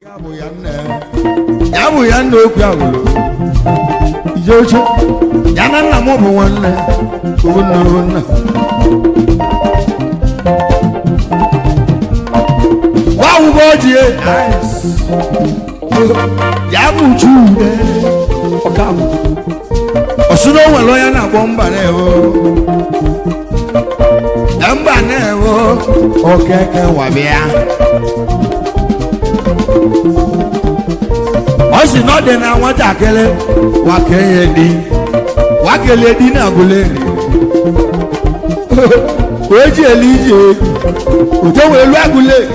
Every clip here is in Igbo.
ya bụ ya nna okwu ahụ ije oche ya na nna m bụ nwanne nna wawụgo ji ya bụ chude ọkabụ ọsụna o nwere onye na-akpọ mba na-ewo na mba na-ewo okeke wabịa ọ sị na ọ dị na nwatakịrị wakele di na agụleri o ji ele ije oje wee lu agụleri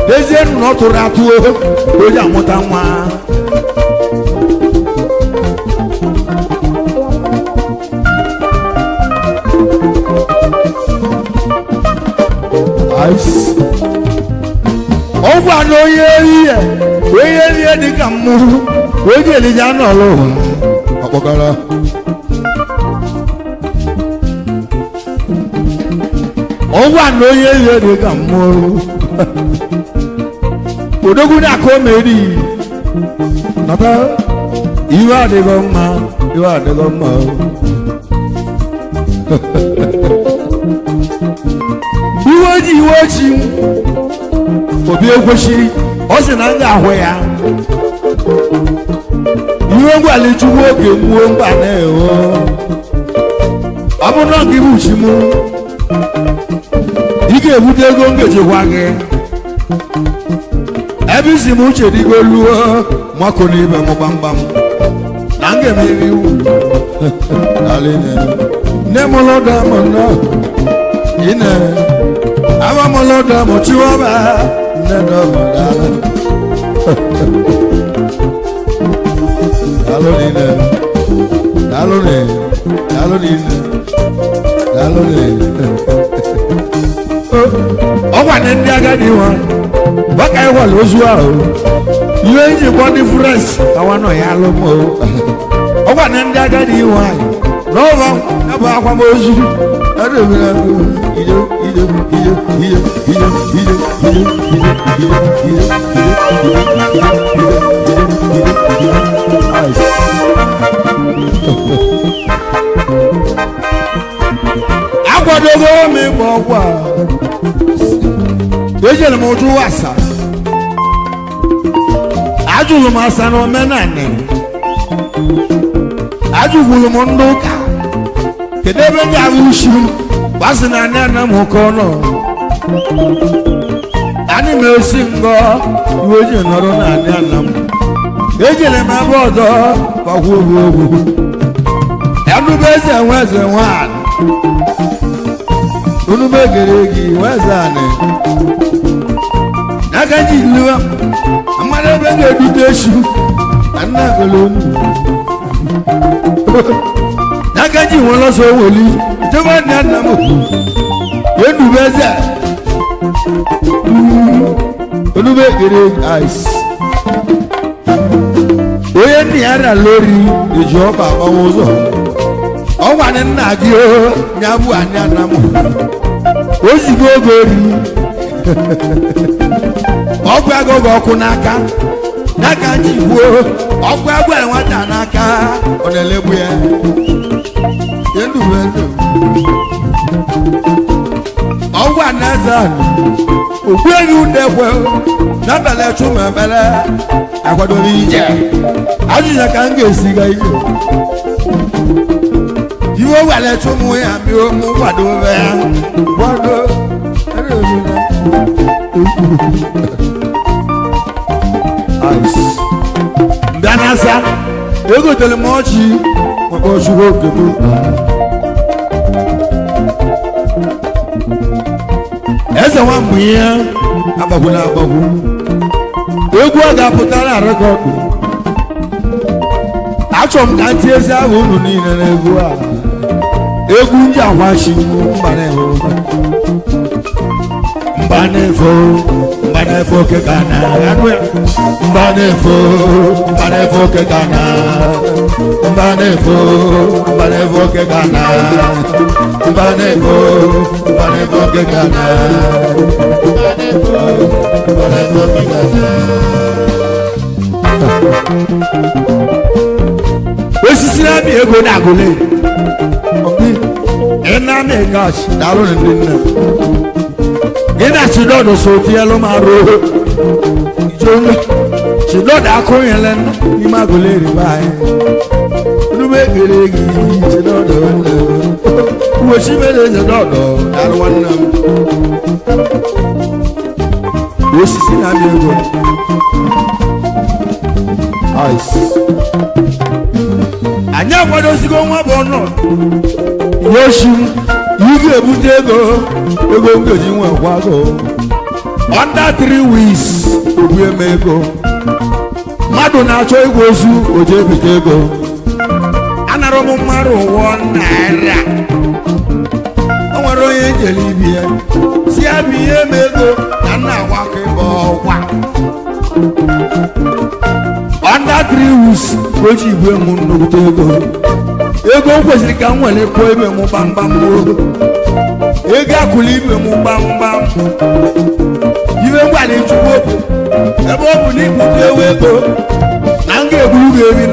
dezie nụ na ọ tụrụ atụ o ji amụta nwa ọgwụ anụ onye ihe dị ka mmụrụ onye elija n'ọlụ ọkpọkọrọ ọgwụ anụ onye ihe dị ka mmụrụ odogwu na-akụ omeri nata iwe adịghị mma iwe ojii iwe ochie obi ekwesịrị ọ sị na nga ahụ ya iwe ngwalichukwu oge mgbuo mkpa na-ewo ọ bụ na nke bụ chi m ị ga-ebute ego ngejikwa gị ebe isi m uche dịgo luo mako n'ibe m gbamgbam na m ga-emeri iwu nne m lọda m nọ ine aba m lọda m chiwaba nne dọm dala ọgwa na ndị agadi nwa baka ịwala ozu ahụ ihe nji gbọ dị fres awa nọ ya alụmọ ọgwa na ndị agadi nwanyị n'ọba ya bụ akwamozu akwadogo m ịgba ọgwụ a ejere m ụjụ asa ajụrụ m asa na omenanị ajụkwuru m ndị ụka kedu ebe ndị ahụ ushi gbasị na anị ana m ụka ọnụ anyị m esi ngọ iwe ji nọrọ na anị ana m ejere m ebe ọzọ gbagwo ogwu enube eze nwe eze nwanyị unume gere gị weze anị n'aka ji liwa mmadụ ebe ga-edute esu na nna agolonu n'aka ji nwere ọsọ woli jọba nna nna m enube eze unume gere ice onye nna ya na lori eji ọba agbanwe ụzọ ọgwa na nna gị ya bụ anya nna m ozigbo oge ori ọgwụ agụgụ ọkụ n'aka ji gbuo ọgwụ agwụ nwata n'aka ọ na-elegbu ya ọgwụ anaeze okwu enyi udekwe n'abalị chụmụ ebere akwadobe ije ajụjụ ka m ga-esiga ije iwe gwara chụmụ ya mi ụmụ kwadobe ya kwado mbịa n'asa egotere m ọchị maka ọchụgbo oge bụ eze nwambụ ihe agbagwula agbagwu egwu ọ ga-apụtara rekọdụ achọrọ m ka ntị ezi ahụ unu niile n'egwu a egwu ndị akwachi mbanefo kekana mbanefo kekana mbanefo kekana mbanefo kekana osisi na-amị ego na-agụle ị na-amị gash daalụ na ndị nne gị na chidodo so tielu ma ruo ijonga chidodo akụnyele n'ime agụle riba anyị nube gere gị chidodo uwechi mere chidodo daalụ nwanne m osisi na-amị ego anyị akwadozigo nwa bụ ọnụ yoshi ị ga-ebute ego nkeji nwekwago under 3 weeks ogbu eme ego mmadụ na-achọ igwe ozu oje ebite ego anara m mmadụ ụwọ naira o nwere onye njele ibi ya si ya bụ ihe eme ego na nna agbakọ ebe ọkwa under 3 weeks o ji igwe m nnukwu ego m kwesịrị ka m nwere pụọ ibe m gbamgbam ego akụli ibe m gbamgbam ibe mgbada chukwu okwu ebe ọ bụ na ibute ewe ego na m ga-egburu gị ebi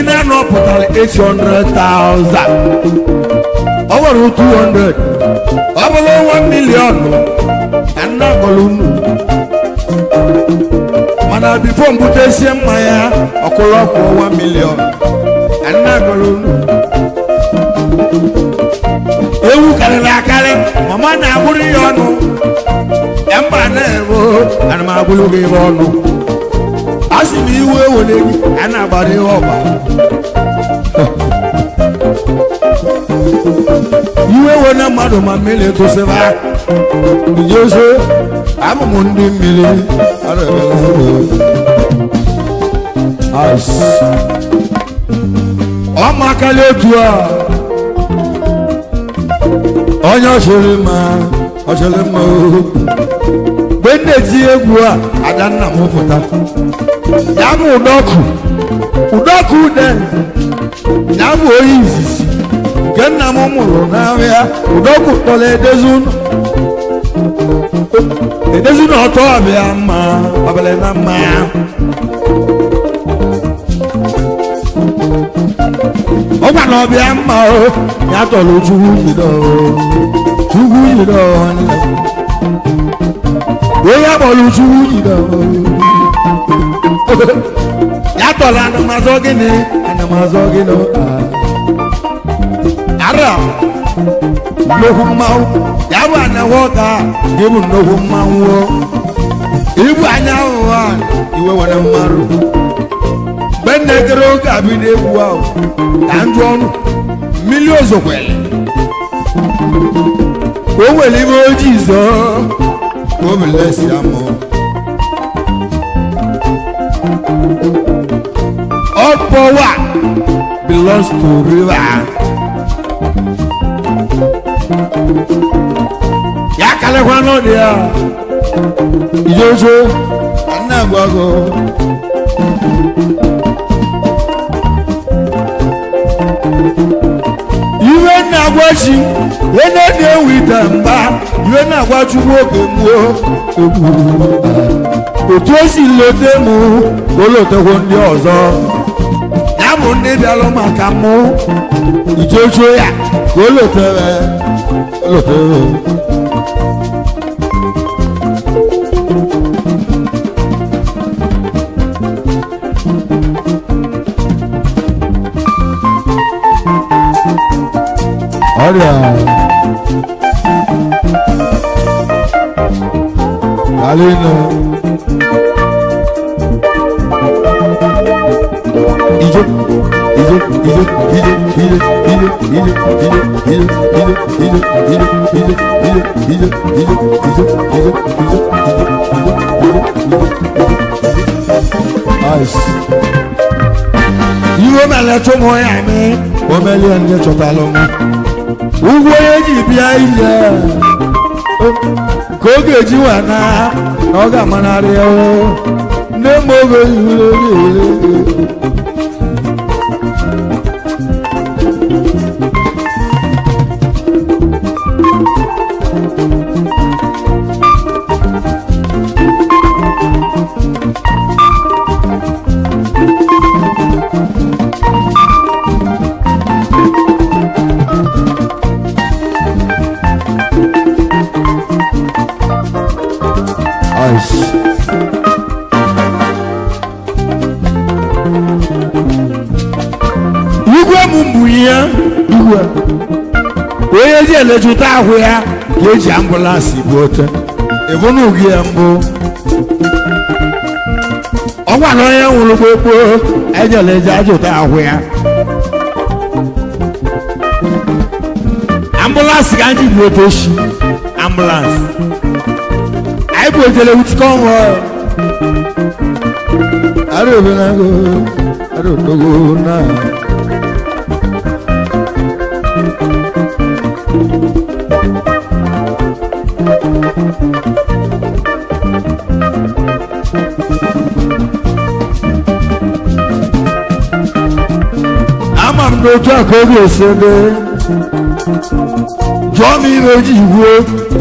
na anọ pụtara 800,000 ọ nwere 200 ọ bụrụ 1 million na nna akpọrọ unu mana bifo mbutesie mmanya ọkụlọkwụ 1 million na nna akpọrọ unu ewu karịrị akarị mama na-agbụrụ ya ọnụ mba na-ebo ana m agbụrụ gị ebe ọnụ a sị m iwu ewere gị a na-agbara ihe ọba iwe ewe na mmadụ ma mmiri etosịba ijeso abụ m ndị mmiri ọmakala otu a onye ọchịrị mma mgbe m na-eti egwu a adanna m pụta ya bụ ụdọkụ ude ya bụ onye izizi nke nna m mụrụ n'ahịa ụdọkụ kpọrọ edezi na ọtọ ọbịa mma abalị na mma ọ gwa na ọbịa mma ya tọrọ chukwu yido onye akpọrọ chukwu yido ya tọrọ anamazọ gịnị ara nnukwu mmanwụ ya bụ anyanwụ ọka gị bụ nnukwu mmanwụ ibu anyanwụ a iwe were mmarụ mgbe nna ekere oge abido egwu ahụ ka njụ ọnụ mmiri ozokwele o nwere ime ojii zọọ ka o belesi amụ all power belongs to river ya kalekwa n'ọdị ya ijojo nna agwago iwe na-agwachi onye na-ewu ite mba iwe na-agwachukwu oge mgbuo otu o si lote mụ ka o lotekwo ndị ọzọ ya bụ ndị bịalụ maka mụ ijojo ya ka o lotere ọrịa alina ijo iwe mele tó mọ ya mi o mele ẹni chọta lọ mọ ugbo onye ji bịa ile ka oge ji wà na ọ ga-amanarị ya nne m oge iwere igwe m mgbu ya igwe onye ji elejuta ahụ ya ka eji ambụlansị bụ ote ịbụnụgị ya mbụ ọgwa na onye nwụrụ gbogbo ejeleje ajụta ahụ ya ambụlansị ka ndị bụ ote shi ambụlansị anyị bụ ejele wutikọ ọnwụ arụbenago arụtogo na ama m n'otu a ka oge esi ebe jụọ m ihe oji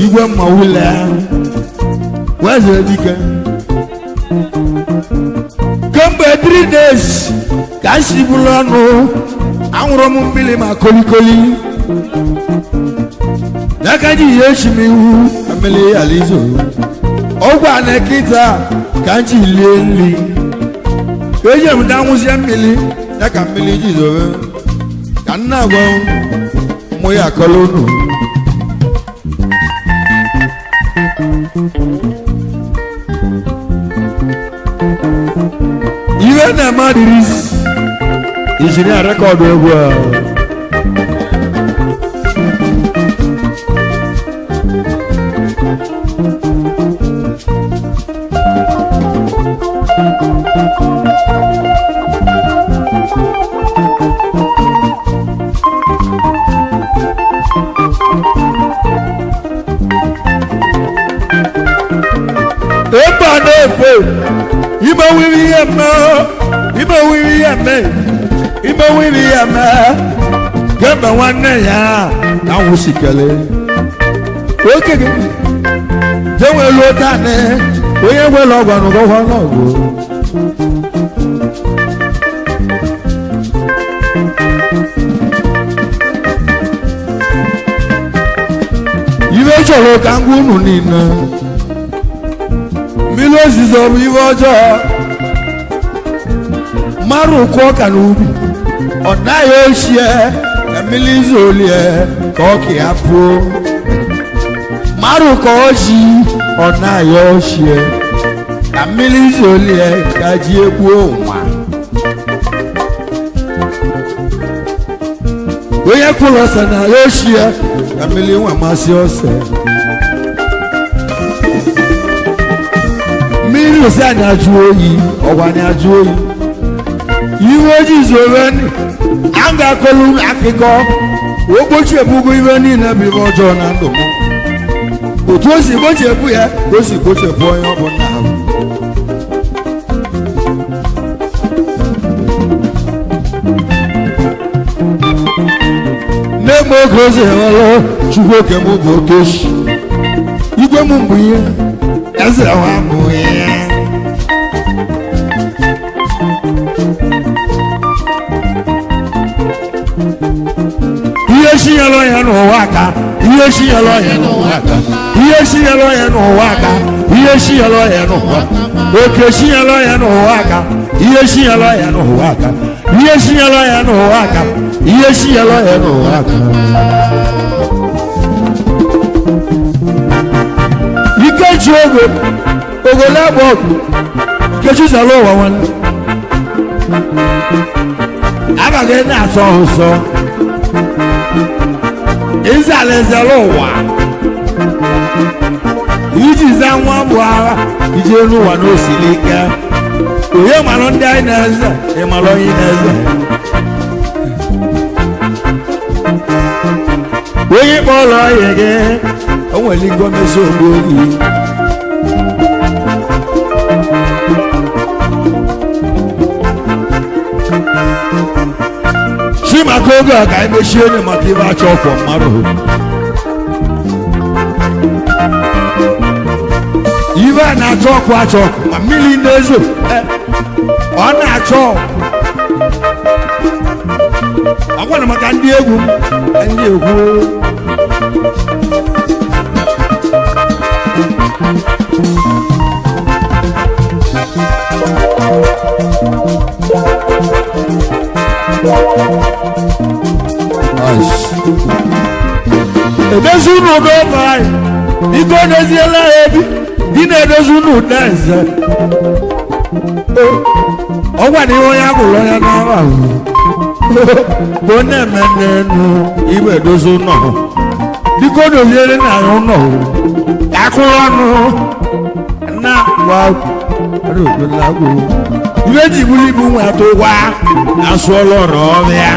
igwe mma wule weze dike kemgbe 3 days ka m si bụrụ ọnụ anwụrụ m mmiri ma kolikoli n'aka ji ihe echi m iwu mmiri alizo ọgwụ a na kịta ka m ji lie nri eji m danwụzie mmiri ya ka mmiri ji zobe ka nna agwa ụmụ ya akọla unu iwe na-eme adịrịsị injinia rekọdụ egwu a ebe a na-efe ime wiri ihe mme kemgbe nwanne ya na nwụsikele oke gị jenwelu otanị onye nwere ọgwanụgọgwa n'ọgụ ibe chọrọ ka ngwa unu niile mmiri ozizo bụ ibe ọjọọ mmadụ kụọ ọka n'ubi ọ naghị ochie ka mmiri izolie ka ọka ya pụọ mmadụ ka ọ ji ọ naghị ochie ka mmiri izolie ka ji egbuo nwa onye kwụrụ ọsọ na ya ochie ka mmiri nwa masị ọsọ mmiri osi anyị ajụ oyi ọgwa anyị ajụ oyi iwe ojii zoro a ga-akọlu akụkọ ogbochi ebugo iwe niile bụ ibe ọjọọ na ndụ m otu o si gbochiepu ya ka o si gbochiepu onye ọ bụ nna ahụ na-egbe oge ozi enwere chukwu oke m bụ okechi igwe m mbụ ihe eze ọha bụ ihe ihe shinyere onye n'ụwa aka ihe shinyere onye n'ụwa aka ihe shinyere onye n'ụwa aka ihe shinyere onye n'ụwa oke shinyere onye n'ụwa aka ihe shinyere onye n'ụwa aka ihe shinyere onye n'ụwa aka ihe shinyere onye n'ụwa aka ikechi ogo ogolagbo ọgụ nkechi zara ụwa nwanne abaghị na-asọ ụsọ ịzalezere ụwa iji za nwa bụ agha ije n'ụwa n'osiri ike onye mara ndị anyị na-eze ịmara onye na-eze onye kpọrọ ọhịa gị o nwere ngomesi ogbu oyi chi maka oge a ka anyị mechie onye maka ibe achọ ọkwọ mmadụ ibe a na-achọ ọkụ achọ ọkụ ma mmiri na-ezo ọ na-achọ ọgwana maka ndị egwu ndị egwu na-edozi unu n'ụlọ anyị biko n'eziela ya ebi dị na-edozi unu n'eze ọgwa na ihe onye agụrụ onye n'ara ahụ bụ na-eme n'enu igbe edozi ụlọ biko doziere na ya ụlọ akụrụ ọnụ na gwa ibe ji buru ibu nwe atụgwa asụọla ọrụ ọbịa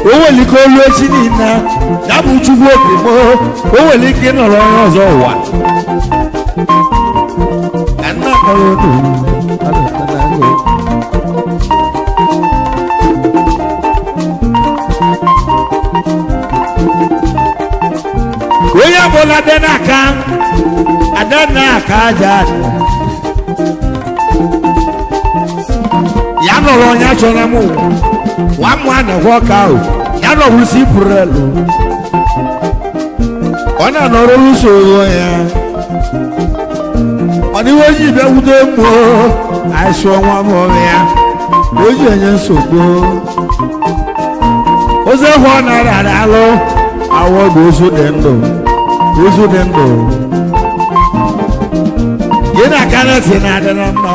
o nwere ike olu echi niile ya bụ chukwu okemo o nwere ike ịnọrọ onye ọzọ ụwa onye ọbụla dị n'aka ada n'aka aja ya nọrọ onye chọrọ m nwa m na-ekwe ọka ahụ ya nọrụsi pụrụ elu ọ na-anọrọ usoro ya ọ dịghị onye ibe wudo mgbo asụọ nwa m ya o ji enye nsogbu ozi hụ ọ na-arara alụ awọ bụ ozu dị ndụ ozu dị ndụ gị na aka na-esi na-adị na mma